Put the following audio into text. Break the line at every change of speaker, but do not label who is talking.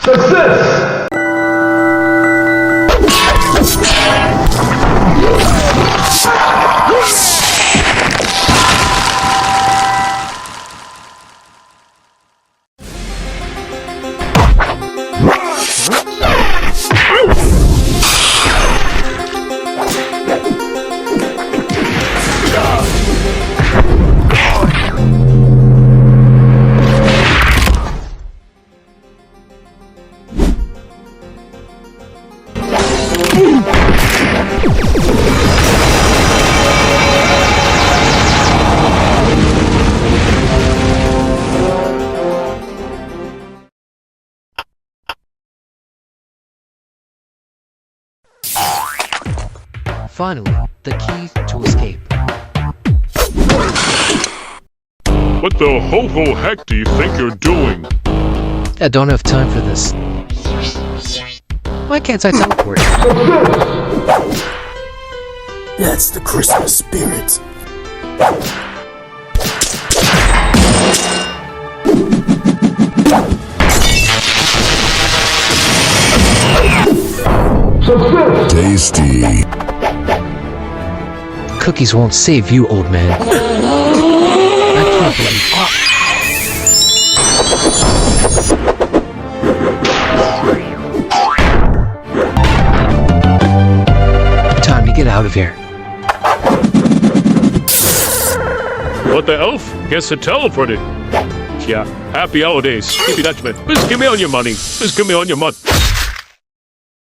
Success!
Finally, the key to escape.
What the ho-ho heck do you think you're doing?
I don't have time for this. Why can't I teleport?
That's the Christmas spirit.
Success!
Tasty.
Cookies won't save you, old man. I can't believe. Time to get out of here.
What the elf? Guess it teleported. Yeah, happy holidays. Give me that, man. Please give me all your money. Please give me all your money.